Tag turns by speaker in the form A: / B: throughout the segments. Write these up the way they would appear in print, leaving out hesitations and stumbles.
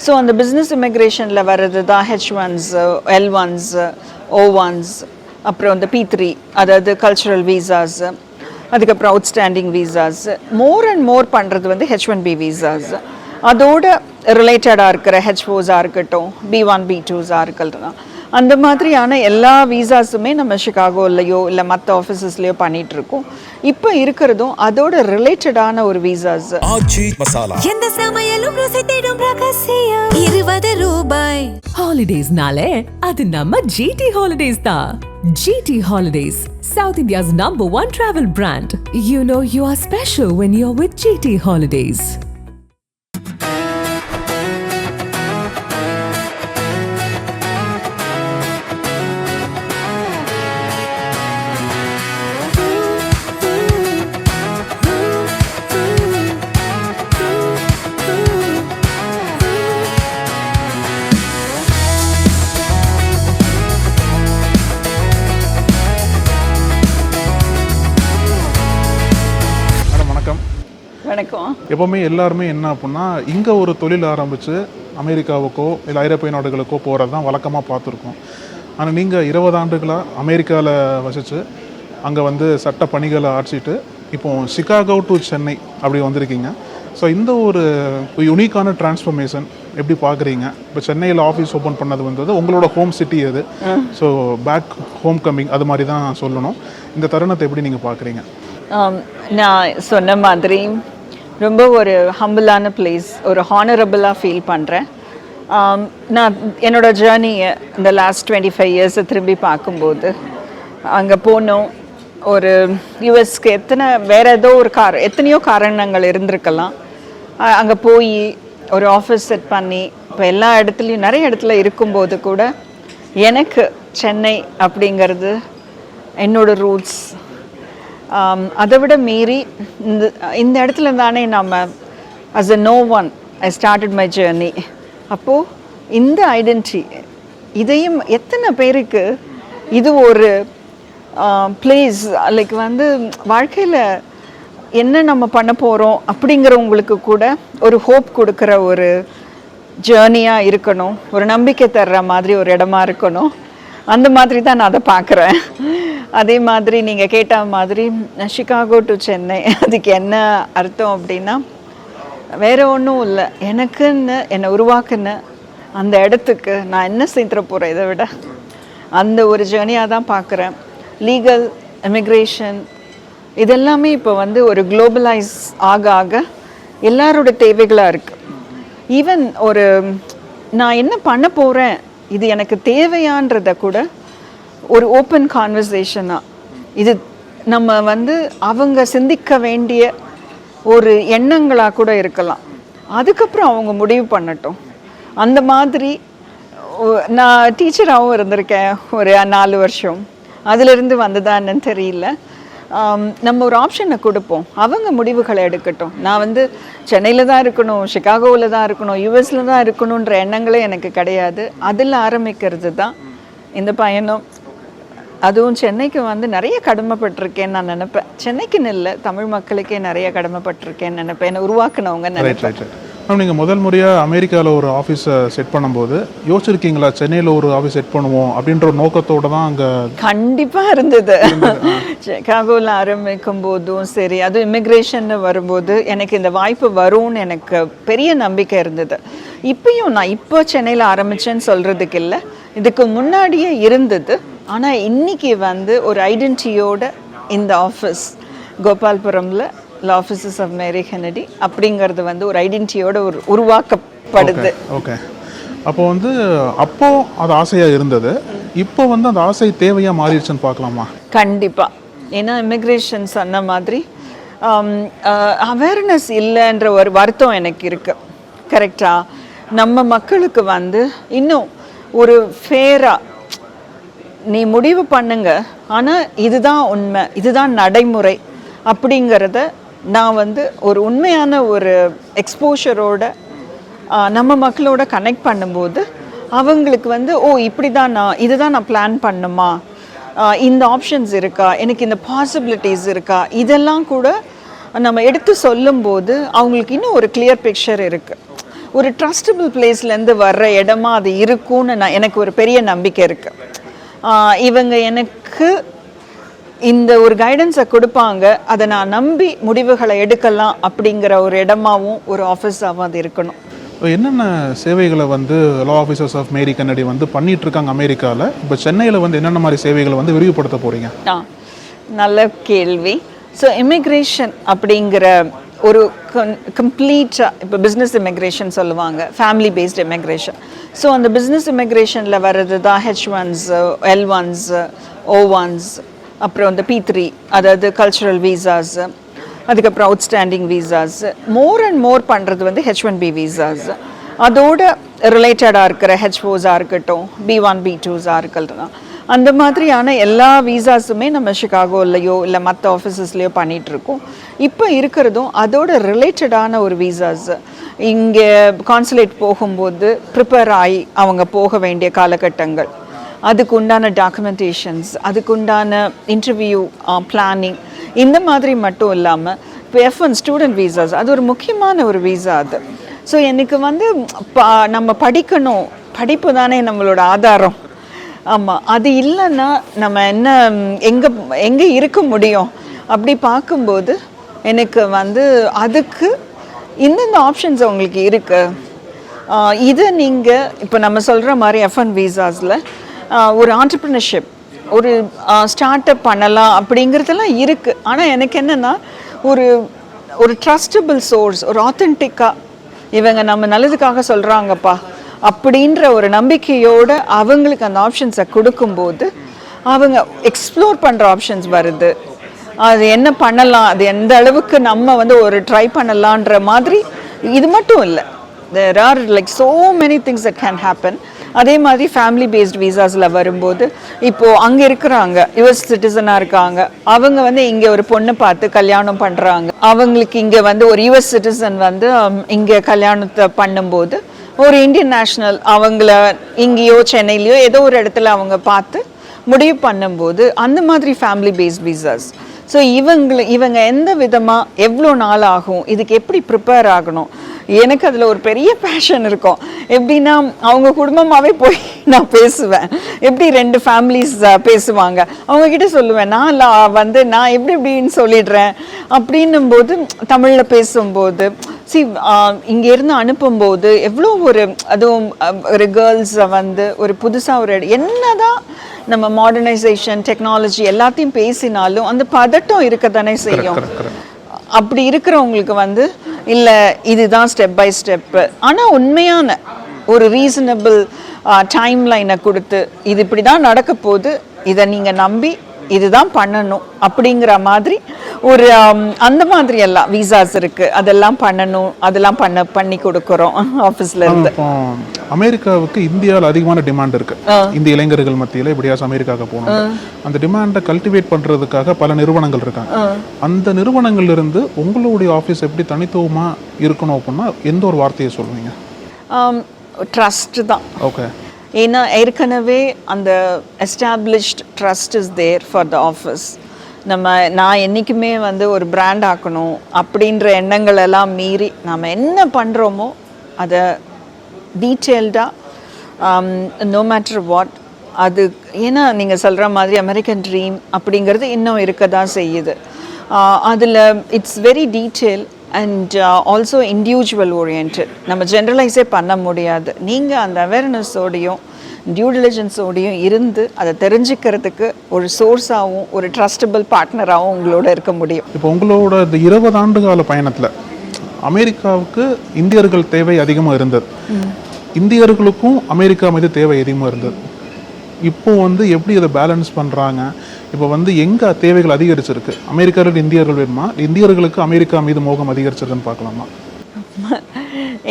A: So அந்த business இமிக்ரேஷனில் வர்றது தான் H1s, L1s, O1s, அப்புறம் இந்த P3, அதாவது கல்ச்சுரல் வீசாஸ், அதுக்கப்புறம் outstanding visas. More and more பண்ணுறது வந்து H1B வீசாஸ். அதோட ரிலேட்டடாக இருக்கிற H4ஸாக இருக்கட்டும், B1, B2ஸாக இருக்கட்டும், அந்த மாதிரியான எல்லா வீசாஸுமே நம்ம சிகாகோலையோ இல்லை மற்ற ஆஃபீஸஸ்லையோ பண்ணிகிட்ருக்கோம். இப்போ இருக்கிறதும் அதோட ரிலேட்டடான ஒரு வீசாஸ்.
B: எந்த சமையலும் ருசி தேடும் ரகசியம் 20 ரூபாய்.
C: ஹாலிடேஸ்னாலே அது நம்ம GT Holidays தான். GT Holidays, South India's #1 travel brand. You know you are special when you're with GT Holidays.
A: வணக்கம்.
D: எப்போவுமே எல்லாருமே என்ன அப்படின்னா இங்கே ஒரு தொழில் ஆரம்பித்து அமெரிக்காவுக்கோ இல்லை ஐரோப்பிய நாடுகளுக்கோ போகிறது தான் வழக்கமாக பார்த்துருக்கோம். ஆனால் நீங்கள் 20 ஆண்டுகளாக அமெரிக்காவில் வசித்து அங்கே வந்து சட்ட பணிகளை ஆட்சிட்டு இப்போ சிகாகோ டு சென்னை அப்படி வந்திருக்கீங்க. ஸோ இந்த ஒரு யுனிக்கான டிரான்ஸ்ஃபர்மேஷன் எப்படி பார்க்குறீங்க? இப்போ சென்னையில் ஆஃபீஸ் ஓப்பன் பண்ணது வந்தது உங்களோட ஹோம் சிட்டி அது. ஸோ பேக் ஹோம் கம்மிங் அது மாதிரி தான் சொல்லணும். இந்த தருணத்தை எப்படி நீங்கள் பார்க்குறீங்க?
A: நான் சொன்ன மாதிரி ரொம்ப ஒரு ஹம்பிளான பிளேஸ், ஒரு ஹானரபிளாக ஃபீல் பண்ணுறேன். நான் என்னோடய ஜேர்னியை இந்த லாஸ்ட் 25 இயர்ஸை திரும்பி பார்க்கும்போது அங்கே போனோம். ஒரு யூஎஸ்க்கு வேறு ஏதோ ஒரு எத்தனையோ காரணங்கள் இருந்திருக்கலாம். அங்கே போய் ஒரு ஆஃபீஸ் செட் பண்ணி இப்போ எல்லா இடத்துலையும் நிறைய இடத்துல இருக்கும்போது கூட எனக்கு சென்னை அப்படிங்கிறது என்னோட ரூட்ஸ். அதை விட மீறி இந்த இடத்துல தானே நம்ம as a no one I started my journey. அப்போது இந்த ஐடென்டிட்டி இதையும் எத்தனை பேருக்கு இது ஒரு பிளேஸ் லைக் வந்து வாழ்க்கையில் என்ன நம்ம பண்ண போகிறோம் அப்படிங்கிறவங்களுக்கு கூட ஒரு ஹோப் கொடுக்குற ஒரு ஜேர்னியாக இருக்கணும், ஒரு நம்பிக்கை தர்ற மாதிரி ஒரு இடமா இருக்கணும். அந்த மாதிரி தான் நான் அதை பார்க்குறேன். அதே மாதிரி நீங்கள் கேட்ட மாதிரி சிகாகோ டு சென்னை அதுக்கு என்ன அர்த்தம் அப்படின்னா வேறு ஒன்றும் இல்லை, எனக்குன்னு என்னை உருவாக்குன்னு அந்த இடத்துக்கு நான் என்ன செய்துற போகிறேன் இதை விட அந்த ஒரு ஜேர்னியாக தான் பார்க்குறேன். லீகல் இமிக்ரேஷன் இதெல்லாமே இப்போ வந்து ஒரு குளோபலைஸ் ஆக ஆக எல்லாரோட தேவைகளாக இருக்குது. ஈவன் ஒரு நான் என்ன பண்ண போகிறேன், இது எனக்கு தேவையான்றதை கூட ஒரு ஓப்பன் கான்வர்சேஷனாக இது நம்ம வந்து அவங்க சிந்திக்க வேண்டிய ஒரு எண்ணங்களாக கூட இருக்கலாம். அதுக்கப்புறம் அவங்க முடிவு பண்ணட்டும். அந்த மாதிரி நான் டீச்சராகவும் இருந்திருக்கேன் ஒரு 4 வருஷம். அதிலிருந்து வந்ததான்னு தெரியல. நம்ம ஒரு ஆப்ஷனை கொடுப்போம், அவங்க முடிவுகளை எடுக்கட்டும். நான் வந்து சென்னையில் தான் இருக்கணும், சிகாகோவில் தான் இருக்கணும், யூஎஸில் தான் இருக்கணுன்ற எண்ணங்களே எனக்கு கிடையாது. அதில் ஆரம்பிக்கிறது தான் இந்த பயணம். அதுவும் சென்னைக்கு வந்து நிறைய கடமைப்பட்டிருக்கேன்னு நான் நினைப்பேன். சென்னைக்குன்னு இல்லை, தமிழ் மக்களுக்கே நிறைய கடமைப்பட்டிருக்கேன்னு நினைப்பேன், என்னை உருவாக்குனவங்க நினைப்பேன்.
D: மேம், நீங்கள் முதல் முறையாக அமெரிக்காவில் ஒரு ஆஃபீஸை செட் பண்ணும்போது யோசிச்சிருக்கீங்களா சென்னையில் ஒரு ஆஃபீஸ் செட் பண்ணுவோம் அப்படின்ற ஒரு நோக்கத்தோடு தான் அங்கே?
A: கண்டிப்பாக இருந்தது. சிகாகோவில் ஆரம்பிக்கும் போதும் சரி, அதுவும் இமிக்ரேஷன் வரும்போது எனக்கு இந்த வாய்ப்பு வரும்னு எனக்கு பெரிய நம்பிக்கை இருந்தது. இப்பயும் நான் இப்போ சென்னையில் ஆரம்பித்தேன்னு சொல்கிறதுக்கு இல்லை, இதுக்கு முன்னாடியே இருந்தது. ஆனால் இன்றைக்கி வந்து ஒரு ஐடென்டிட்டியோட இந்த ஆஃபீஸ் கோபால்புரமில் ஆஃபீஸஸ் ஆஃப் மேரி கென்னடி அப்படிங்கிறது வந்து ஒரு ஐடென்டிட்டியோட ஒரு உருவாக்கப்படுது.
D: ஓகே. அப்போ வந்து அப்போ அது ஆசையாக இருந்தது, இப்போ வந்து அந்த ஆசை தேவையாக மாறிடுச்சுன்னு பார்க்கலாமா?
A: கண்டிப்பாக. ஏன்னா இமிக்ரேஷன் சொன்ன மாதிரி அவேர்னஸ் இல்லைன்ற ஒரு வருத்தம் எனக்கு இருக்குது. கரெக்டாக நம்ம மக்களுக்கு வந்து இன்னும் ஒரு ஃபேராக நீ முடிவு பண்ணுங்க, ஆனால் இதுதான் உண்மை, இதுதான் நடைமுறை அப்படிங்கிறத நான் வந்து ஒரு உண்மையான ஒரு எக்ஸ்போஷரோட நம்ம மக்களோட கனெக்ட் பண்ணும்போது அவங்களுக்கு வந்து ஓ இப்படி தான் இதுதான் நான் பிளான் பண்ணுமா, இந்த ஆப்ஷன்ஸ் இருக்கா, எனக்கு இந்த பாசிபிலிட்டிஸ் இருக்கா, இதெல்லாம் கூட நம்ம எடுத்து சொல்லும்போது அவங்களுக்கு இன்னும் ஒரு கிளியர் பிக்சர் இருக்குது. ஒரு ட்ரஸ்டபிள் பிளேஸ்லேருந்து வர்ற இடமா அது இருக்கும்னு எனக்கு ஒரு பெரிய நம்பிக்கை இருக்குது. இவங்க எனக்கு இந்த ஒரு கைடன்ஸை கொடுப்பாங்க, அதை நான் நம்பி முடிவுகளை எடுக்கலாம் அப்படிங்கிற ஒரு இடமாவும் ஒரு ஆஃபீஸாகவும் அது இருக்கணும்.
D: என்னென்ன சேவைகளை வந்து லா ஆஃபீஸர்ஸ் ஆஃப் மேரி கென்னடி வந்து பண்ணிட்டு இருக்காங்க அமெரிக்காவில்? இப்போ சென்னையில் வந்து என்னென்ன மாதிரி சேவைகளை வந்து விரிவுபடுத்த போகிறீங்க?
A: நல்ல கேள்வி. ஸோ இமிக்ரேஷன் அப்படிங்கிற ஒரு கம்ப்ளீட்டாக இப்போ பிஸ்னஸ் இமிக்ரேஷன் சொல்லுவாங்க, ஃபேமிலி பேஸ்ட் இமிக்ரேஷன். ஸோ அந்த பிஸ்னஸ் இமிக்ரேஷனில் வர்றது தான் H1s, L1s, O1s, அப்புறம் இந்த P3, அதாவது கல்ச்சுரல் வீசாஸ், அதுக்கப்புறம் outstanding visas. More and more பண்ணுறது வந்து H1B வீசாஸ். அதோட ரிலேட்டடாக இருக்கிற H4ஸாக இருக்கட்டும், B1, B2ஸாக இருக்கட்டும், அந்த மாதிரியான எல்லா வீசாஸுமே நம்ம சிகாகோலையோ இல்லை மற்ற ஆஃபீஸஸ்லேயோ பண்ணிகிட்ருக்கோம். இப்போ இருக்கிறதும் அதோட ரிலேட்டடான ஒரு வீசாஸ். இங்கே கான்சுலேட் போகும்போது ப்ரிப்பேர் ஆகி அவங்க போக வேண்டிய காலகட்டங்கள், அதுக்கு உண்டான டாக்குமெண்டேஷன்ஸ், அதுக்கு உண்டான இன்டர்வியூ பிளானிங், இந்த மாதிரி மட்டும் இல்லாமல் இப்போ F1 ஸ்டூடெண்ட் வீசாஸ், அது ஒரு முக்கியமான ஒரு வீசா அது. ஸோ எனக்கு வந்து நம்ம படிக்கணும், படிப்பு தானே நம்மளோட ஆதாரம். ஆமாம், அது இல்லைன்னா நம்ம எங்கே இருக்க முடியும்? அப்படி பார்க்கும்போது எனக்கு வந்து அதுக்கு இந்தந்த ஆப்ஷன்ஸ் உங்களுக்கு இருக்குது. இதை நீங்கள் இப்போ நம்ம சொல்கிற மாதிரி F1 வீசாஸில் ஒரு ஆண்டர்ப்ரினர்ஷிப், ஒரு ஸ்டார்ட் அப் பண்ணலாம் அப்படிங்கிறதெல்லாம் இருக்குது. ஆனால் எனக்கு என்னென்னா ஒரு ட்ரஸ்டபிள் சோர்ஸ், ஒரு ஆத்தென்டிக்காக இவங்க நம்ம நல்லதுக்காக சொல்கிறாங்கப்பா அப்படின்ற ஒரு நம்பிக்கையோடு அவங்களுக்கு அந்த ஆப்ஷன்ஸை கொடுக்கும்போது அவங்க எக்ஸ்ப்ளோர் பண்ணுற ஆப்ஷன்ஸ் வருது. அது என்ன பண்ணலாம், அது எந்த அளவுக்கு நம்ம வந்து ஒரு ட்ரை பண்ணலான்ற மாதிரி. இது மட்டும் இல்லை, there are like so many things that can happen. அதே மாதிரி ஃபேமிலி பேஸ்ட் வீசாஸில் வரும்போது இப்போது அங்கே இருக்கிறாங்க, யுஎஸ் சிட்டிசனாக இருக்காங்க, அவங்க வந்து இங்கே ஒரு பொண்ணு பார்த்து கல்யாணம் பண்ணுறாங்க. அவங்களுக்கு இங்கே வந்து ஒரு யுஎஸ் சிட்டிசன் வந்து இங்கே கல்யாணத்தை பண்ணும்போது ஒரு இந்தியன் நேஷ்னல் அவங்கள இங்கேயோ சென்னையிலையோ ஏதோ ஒரு இடத்துல அவங்க பார்த்து முடிவு பண்ணும்போது அந்த மாதிரி ஃபேமிலி பேஸ்ட் வீசாஸ். ஸோ இவங்க எந்த விதமாக எவ்வளோ நாள் ஆகும், இதுக்கு எப்படி ப்ரிப்பேர் ஆகணும், எனக்கு அதில் ஒரு பெரிய பேஷன் இருக்கும். எப்படின்னா அவங்க குடும்பமாகவே போய் நான் பேசுவேன், எப்படி 2 ஃபேமிலிஸ் பேசுவாங்க, அவங்கக்கிட்ட சொல்லுவேன், நான் எப்படின்னு சொல்லிடுறேன் அப்படின்னும்போது தமிழில் பேசும்போது இங்கேருந்து அனுப்பும்போது எவ்வளோ அதுவும் ஒரு கேர்ள்ஸை வந்து ஒரு புதுசாக ஒரு என்னதான் நம்ம மாடர்னைசேஷன் டெக்னாலஜி எல்லாத்தையும் பேசினாலும் அந்த பதட்டம் இருக்க தானே செய்யும். அப்படி இருக்கிறவங்களுக்கு வந்து இல்லை இதுதான் ஸ்டெப் பை ஸ்டெப்பு, ஆனால் உண்மையான ஒரு ரீசனபிள் டைம் லைனை கொடுத்து இது இப்படி தான் நடக்க போகுது, இதை நீங்கள் நம்பி இதுதான் பண்ணணும் அப்படிங்கிற மாதிரி ஒரு அந்த மாதிரி எல்லாம் வீசாஸ் இருக்குது, அதெல்லாம் பண்ணணும், அதெல்லாம் பண்ணி கொடுக்குறோம் ஆஃபீஸில் இருந்து.
D: அமெரிக்காவுக்கு இந்தியாவில் அதிகமான டிமாண்ட் இருக்குது. இந்திய இளைஞர்கள் மத்தியில் எப்படியாச்சும் அமெரிக்காவுக்கு போகணும், அந்த டிமாண்டை கல்டிவேட் பண்ணுறதுக்காக பல நிறுவனங்கள் இருக்காங்க. அந்த நிறுவனங்கள்ல இருந்து உங்களுடைய ஆஃபீஸ் எப்படி தனித்துவமாக இருக்கணும் அப்படின்னா எந்த ஒரு வார்த்தையை சொல்லுவீங்க?
A: ட்ரஸ்ட் தான்.
D: ஓகே.
A: ஏன்னா ஏற்கனவே அந்த established trust is there for the office. நான் என்றைக்குமே வந்து ஒரு பிராண்ட் ஆக்கணும் அப்படின்ற எண்ணங்கள் எல்லாம் மீறி நம்ம என்ன பண்ணுறோமோ அதை டீட்டெயில்டாக நோ மேட்டர் வாட் அது. ஏன்னா நீங்கள் சொல்கிற மாதிரி அமெரிக்கன் ட்ரீம் அப்படிங்கிறது இன்னும் இருக்க தான் செய்யுது. அதில் it's very detail and also individual orient. நம்ம ஜென்ரலைஸே பண்ண முடியாது. நீங்கள் அந்த அவேர்னஸோடையும் டியூ டிலிஜென்ஸோடையும் இருந்து அதை தெரிஞ்சுக்கிறதுக்கு ஒரு சோர்ஸாகவும் ஒரு ட்ரஸ்டபிள் பார்ட்னராகவும் உங்களோட இருக்க முடியும்.
D: இப்போ உங்களோட இந்த 20 ஆண்டு கால பயணத்தில் அமெரிக்காவுக்கு இந்தியர்கள் தேவை அதிகமாக இருந்தது, இந்தியர்களுக்கும் அமெரிக்கா மீது தேவை அதிகமாக இருந்தது. இப்போ வந்து எப்படி அதை பேலன்ஸ் பண்ணுறாங்க? இப்போ வந்து எங்கே தேவைகள் அதிகரிச்சிருக்கு? அமெரிக்காவில் இந்தியர்கள் வேணுமா, இந்தியர்களுக்கு அமெரிக்கா மீது மோகம் அதிகரிச்சிருக்குன்னு பார்க்கலாமா?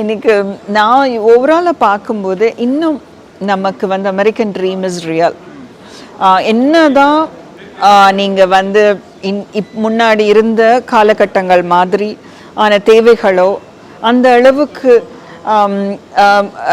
A: எனக்கு நான் ஓவராலாக பார்க்கும்போது இன்னும் நமக்கு வந்து அமெரிக்கன் ட்ரீம் இஸ் ரியல். என்னதான் நீங்கள் வந்து முன்னாடி இருந்த காலகட்டங்கள் மாதிரி ஆன தேவைகளோ அந்த அளவுக்கு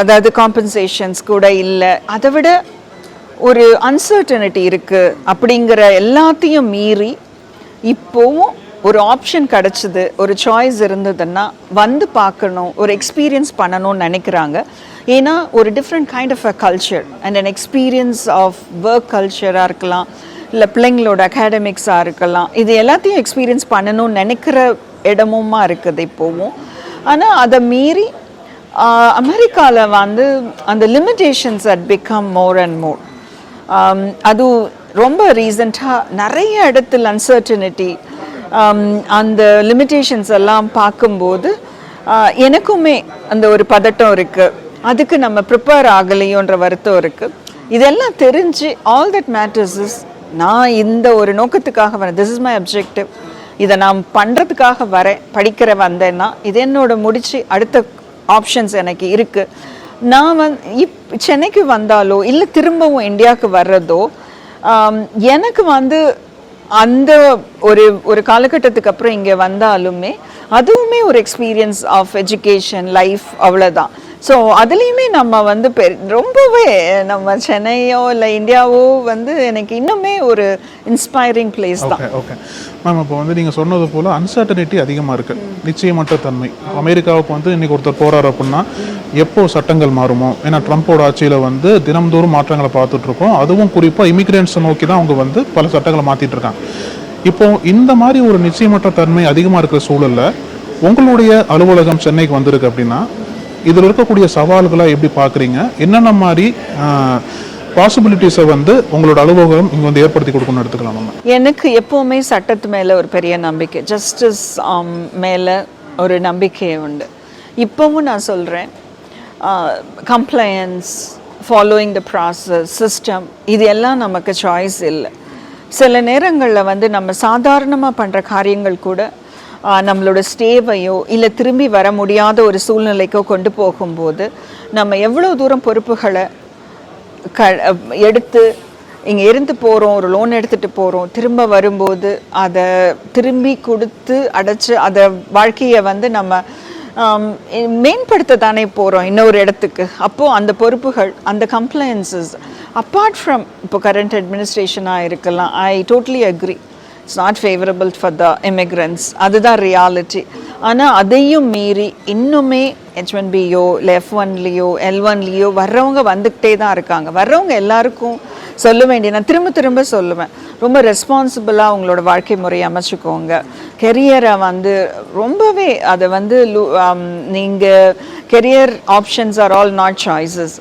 A: அதாவது காம்பன்சேஷன்ஸ் கூட இல்லை, அதை விட ஒரு அன்சர்டனிட்டி இருக்குது அப்படிங்கிற எல்லாத்தையும் மீறி இப்போவும் ஒரு ஆப்ஷன் கிடச்சிது, ஒரு சாய்ஸ் இருந்ததுன்னா வந்து பார்க்கணும், ஒரு எக்ஸ்பீரியன்ஸ் பண்ணணும்னு நினைக்கிறாங்க. ஏன்னா ஒரு different kind of a culture and an experience of work கல்ச்சராக இருக்கலாம், இல்லை பிள்ளைங்களோட அகாடமிக்ஸாக இருக்கலாம், இது எல்லாத்தையும் எக்ஸ்பீரியன்ஸ் பண்ணணும்னு நினைக்கிற இடமுமா இருக்குது இப்போவும். ஆனால் அதை மீறி அமெரிக்காவில் வந்து அந்த limitations at become more and more. அது ரொம்ப ரீசண்டாக நிறைய இடத்துல அன்சர்டனிட்டி, அந்த லிமிட்டேஷன்ஸ் எல்லாம் பார்க்கும்போது எனக்குமே அந்த ஒரு பதட்டம் இருக்குது, அதுக்கு நம்ம ப்ரிப்பேர் ஆகலையோன்ற வருத்தம் இருக்குது. இதெல்லாம் தெரிஞ்சு ஆல் தட் மேட்டர்ஸ் இஸ் நான் இந்த ஒரு நோக்கத்துக்காக வரேன், திஸ் இஸ் மை அப்ஜெக்டிவ், இதை நான் பண்ணுறதுக்காக வரேன், படிக்கிற வந்தேன்னா இது என்னோட முடிச்சு அடுத்த ஆப்ஷன்ஸ் எனக்கு இருக்குது. நான் சென்னைக்கு வந்தாலோ இல்லை திரும்பவும் இந்தியாவுக்கு வர்றதோ எனக்கு அந்த ஒரு காலகட்டத்துக்கு அப்புறம் இங்கே வந்தாலுமே அதுவுமே ஒரு எக்ஸ்பீரியன்ஸ் ஆஃப் எஜுகேஷன் லைஃப், அவ்வளோதான். ஸோ அதுலேயுமே நம்ம ரொம்பவே நம்ம சென்னையோ இல்லை இந்தியாவோ எனக்கு இன்னுமே ஒரு இன்ஸ்பைரிங் பிளேஸ் தான்.
D: ஓகே மேம், இப்போ நீங்கள் சொன்னது போல் அன்சர்டனிட்டி அதிகமாக இருக்குது, நிச்சயமற்ற தன்மை. அமெரிக்காவுக்கு இன்றைக்கி ஒருத்தர் போகிறார் அப்படின்னா எப்போ சட்டங்கள் மாறுமோ, ஏன்னா ட்ரம்ப்போட ஆட்சியில் தினம்தோறும் மாற்றங்களை பார்த்துட்ருக்கோம். அதுவும் குறிப்பாக இமிக்ரெண்ட்ஸை நோக்கி தான் அவங்க பல சட்டங்களை மாற்றிட்டு இருக்காங்க. இப்போ இந்த மாதிரி ஒரு நிச்சயமற்ற தன்மை அதிகமாக இருக்கிற சூழலில் உங்களுடைய அலுவலகம் சென்னைக்கு வந்திருக்கு அப்படின்னா இதில் இருக்கக்கூடிய சவால்களை எப்படி பார்க்குறீங்க? என்னென்ன மாதிரி பாசிபிலிட்டிஸை உங்களோட அலுவலகம் இங்கே ஏற்படுத்தி கொடுக்கணும்னு எடுத்துக்கலாம் நம்ம?
A: எனக்கு எப்போவுமே சட்டத்து மேலே ஒரு பெரிய நம்பிக்கை, ஜஸ்டிஸ் மேலே ஒரு நம்பிக்கை உண்டு. இப்போவும் நான் சொல்கிறேன், compliance, following the process, system, இது எல்லாம் நமக்கு சாய்ஸ் இல்லை. சில நேரங்களில் நம்ம சாதாரணமாக பண்ணுற காரியங்கள் கூட நம்மளோட ஸ்டேவையோ இல்லை திரும்பி வர முடியாத ஒரு சூழ்நிலைக்கோ கொண்டு போகும்போது நம்ம எவ்வளோ தூரம் பொறுப்புகளை எடுத்து இங்கே இருந்து போகிறோம், ஒரு லோன் எடுத்துகிட்டு போகிறோம், திரும்ப வரும்போது அதை திரும்பி கொடுத்து அடைச்சி அதை வாழ்க்கையை நம்ம மேம்படுத்த தானே போகிறோம் இன்னொரு இடத்துக்கு. அப்போது அந்த பொறுப்புகள், அந்த கம்ப்ளைன்சஸ் அப்பார்ட் ஃப்ரம் இப்போ கரண்ட் அட்மினிஸ்ட்ரேஷனாக இருக்கலாம், I totally agree, it's not favourable for the immigrants, அதுதான் ரியாலிட்டி. ஆனால் அதையும் மீறி இன்னுமே H1Bயோ இல்லை F1லேயோ L1லேயோ வர்றவங்க வந்துக்கிட்டே தான் இருக்காங்க. வர்றவங்க எல்லாருக்கும் சொல்ல வேண்டிய, நான் திரும்ப சொல்லுவேன், ரொம்ப ரெஸ்பான்சிபிளாக உங்களோட வாழ்க்கை முறையை அமைச்சுக்கோங்க. கெரியரை ரொம்பவே அதை நீங்கள் career options are all not choices,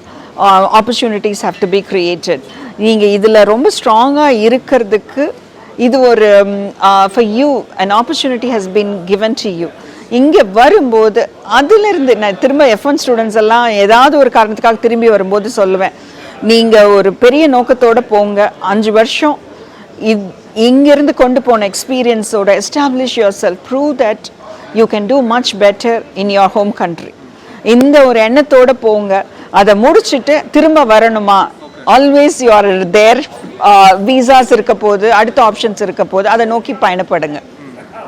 A: opportunities have to be created. நீங்கள் இதில் ரொம்ப ஸ்ட்ராங்காக இருக்கிறதுக்கு இது ஒரு for you an opportunity has been given to you. இங்கே வரும்போது அதிலிருந்து நான் திரும்ப F1 ஸ்டூடெண்ட்ஸ் எல்லாம் ஏதாவது ஒரு காரணத்துக்காக திரும்பி வரும்போது சொல்லுவேன், நீங்கள் ஒரு பெரிய நோக்கத்தோடு போங்க, 5 வருஷம் இங்கேருந்து கொண்டு போன எக்ஸ்பீரியன்ஸோட establish yourself, prove that you can do much better in your home country. இந்த ஒரு எண்ணத்தோடு போங்க. அதை முடிச்சுட்டு திரும்ப வரணுமா, always you are there, visas இருக்க போது, அடுத்த ஆப்ஷன்ஸ் இருக்க போது, அதை நோக்கி பயணப்படுங்க.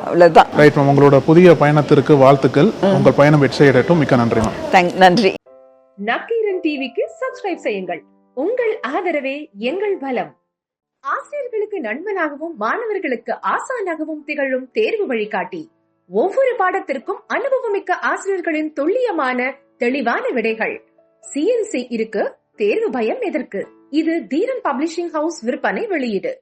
A: அவ்வளோதான்.
D: ரைட் மேம், உங்களோட புதிய பயணத்திற்கு வாழ்த்துக்கள். உங்கள் பயணம் வெற்றி செய்யட்டும். மிக்க நன்றி மேம்.
A: நன்றி.
E: நக்கீரன் டிவிக்கு சப்ஸ்கிரைப் செய்யுங்கள். உங்கள் ஆதரவே எங்கள் பலம். ஆசிரியர்களுக்கு நண்பனாகவும் மாணவர்களுக்கு ஆசானாகவும் திகழும் தேர்வு வழிகாட்டி. ஒவ்வொரு பாடத்திற்கும் அனுபவமிக்க ஆசிரியர்களின் துல்லியமான தெளிவான விடைகள். CNC இருக்கு, தேர்வு பயம் எதற்கு? இது தீரன் பப்ளிஷிங் ஹவுஸ் விற்பனை வெளியீடு.